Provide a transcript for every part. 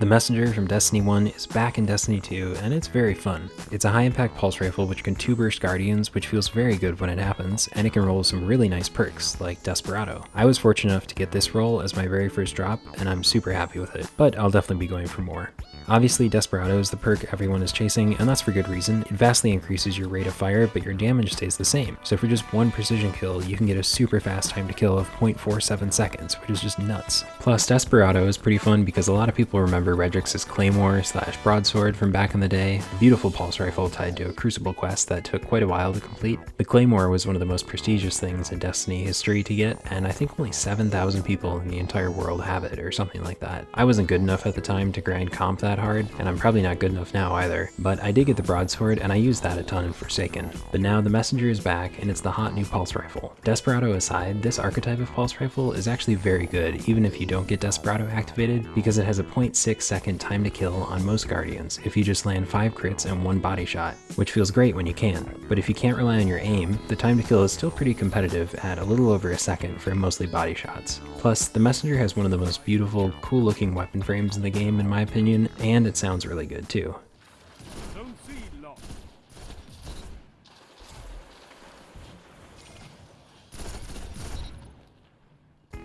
The Messenger from Destiny 1 is back in Destiny 2, and it's very fun. It's a high-impact pulse rifle which can 2-burst Guardians, which feels very good when it happens, and it can roll some really nice perks, like Desperado. I was fortunate enough to get this roll as my very first drop, and I'm super happy with it, but I'll definitely be going for more. Obviously, Desperado is the perk everyone is chasing, and that's for good reason. It vastly increases your rate of fire, but your damage stays the same. So for just one precision kill, you can get a super fast time to kill of 0.47 seconds, which is just nuts. Plus, Desperado is pretty fun because a lot of people remember Redrix's Claymore / Broadsword from back in the day, a beautiful pulse rifle tied to a Crucible quest that took quite a while to complete. The Claymore was one of the most prestigious things in Destiny history to get, and I think only 7,000 people in the entire world have it, or something like that. I wasn't good enough at the time to grind comp that hard, and I'm probably not good enough now either, but I did get the Broadsword and I used that a ton in Forsaken. But now the Messenger is back and it's the hot new pulse rifle. Desperado aside, this archetype of pulse rifle is actually very good even if you don't get Desperado activated, because it has a 0.6 second time to kill on most Guardians if you just land 5 crits and 1 body shot, which feels great when you can. But if you can't rely on your aim, the time to kill is still pretty competitive at a little over a second for mostly body shots. Plus, the Messenger has one of the most beautiful, cool looking weapon frames in the game in my opinion, and it sounds really good too.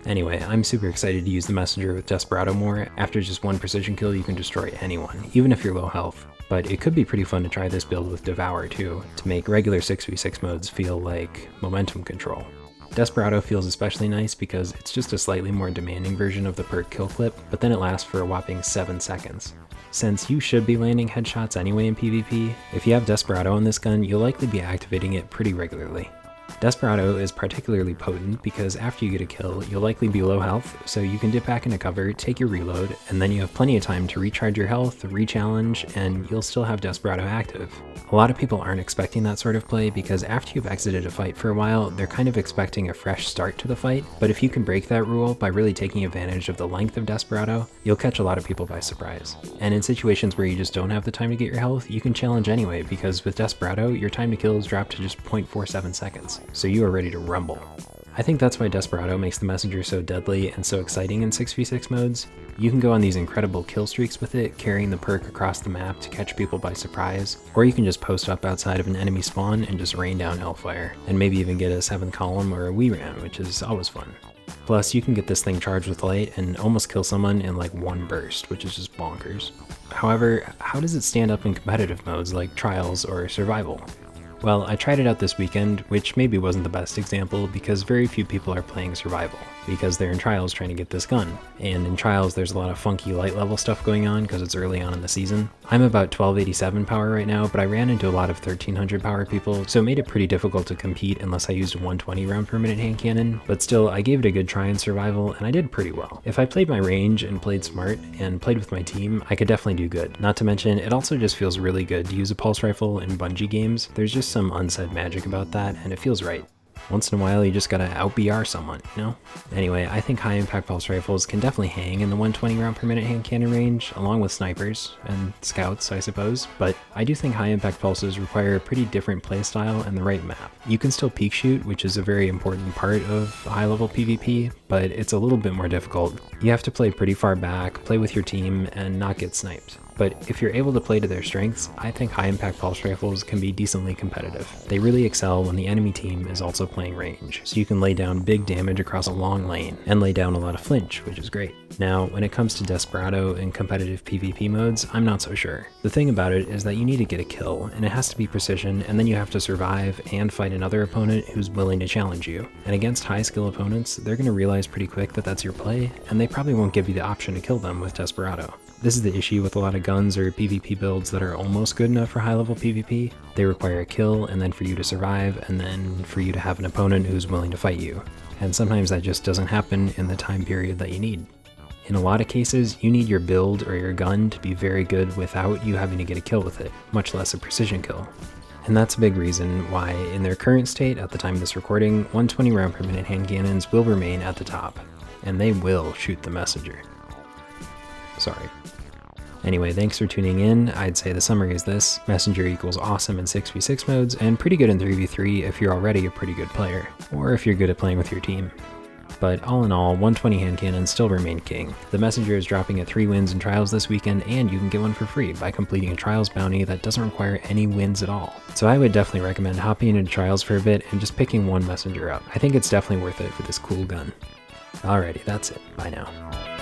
Anyway, I'm super excited to use the Messenger with Desperado more. After just one precision kill you can destroy anyone, even if you're low health. But it could be pretty fun to try this build with Devour too, to make regular 6v6 modes feel like momentum control. Desperado feels especially nice because it's just a slightly more demanding version of the perk kill clip, but then it lasts for a whopping 7 seconds. Since you should be landing headshots anyway in PvP, if you have Desperado on this gun, you'll likely be activating it pretty regularly. Desperado is particularly potent because after you get a kill, you'll likely be low health, so you can dip back into cover, take your reload, and then you have plenty of time to recharge your health, re-challenge, and you'll still have Desperado active. A lot of people aren't expecting that sort of play because after you've exited a fight for a while, they're kind of expecting a fresh start to the fight, but if you can break that rule by really taking advantage of the length of Desperado, you'll catch a lot of people by surprise. And in situations where you just don't have the time to get your health, you can challenge anyway because with Desperado, your time to kill is dropped to just 0.47 seconds. So you are ready to rumble. I think that's why Desperado makes the Messenger so deadly and so exciting in 6v6 modes. You can go on these incredible kill streaks with it, carrying the perk across the map to catch people by surprise, or you can just post up outside of an enemy spawn and just rain down hellfire, and maybe even get a 7th column or a WeRAM, which is always fun. Plus, you can get this thing charged with light and almost kill someone in like one burst, which is just bonkers. However, how does it stand up in competitive modes like Trials or Survival? Well, I tried it out this weekend, which maybe wasn't the best example because very few people are playing Survival, because they're in Trials trying to get this gun. And in Trials there's a lot of funky light level stuff going on because it's early on in the season. I'm about 1287 power right now, but I ran into a lot of 1300 power people, so it made it pretty difficult to compete unless I used a 120 round per minute hand cannon, but still I gave it a good try in Survival and I did pretty well. If I played my range and played smart and played with my team, I could definitely do good. Not to mention, it also just feels really good to use a pulse rifle in Bungie games. There's just some unsaid magic about that and it feels right. Once in a while you just gotta out-BR someone, you know? Anyway, I think high-impact pulse rifles can definitely hang in the 120 round per minute hand cannon range, along with snipers and scouts, I suppose, but I do think high-impact pulses require a pretty different playstyle and the right map. You can still peek shoot, which is a very important part of high-level PvP, but it's a little bit more difficult. You have to play pretty far back, play with your team, and not get sniped. But if you're able to play to their strengths, I think high-impact pulse rifles can be decently competitive. They really excel when the enemy team is also playing range, so you can lay down big damage across a long lane, and lay down a lot of flinch, which is great. Now, when it comes to Desperado in competitive PvP modes, I'm not so sure. The thing about it is that you need to get a kill, and it has to be precision, and then you have to survive and fight another opponent who's willing to challenge you. And against high-skill opponents, they're going to realize pretty quick that that's your play, and they probably won't give you the option to kill them with Desperado. This is the issue with a lot of guns or PvP builds that are almost good enough for high-level PvP. They require a kill, and then for you to survive, and then for you to have an opponent who's willing to fight you. And sometimes that just doesn't happen in the time period that you need. In a lot of cases, you need your build or your gun to be very good without you having to get a kill with it, much less a precision kill. And that's a big reason why, in their current state at the time of this recording, 120 round per minute hand cannons will remain at the top, and they will shoot the Messenger. Sorry. Anyway, thanks for tuning in. I'd say the summary is this: Messenger equals awesome in 6v6 modes, and pretty good in 3v3 if you're already a pretty good player, or if you're good at playing with your team. But all in all, 120 hand cannons still remain king. The messenger is dropping at 3 wins in Trials this weekend, and you can get one for free by completing a Trials bounty that doesn't require any wins at all. So I would definitely recommend hopping into Trials for a bit and just picking one messenger up. I think it's definitely worth it for this cool gun. Alrighty, that's it. Bye now.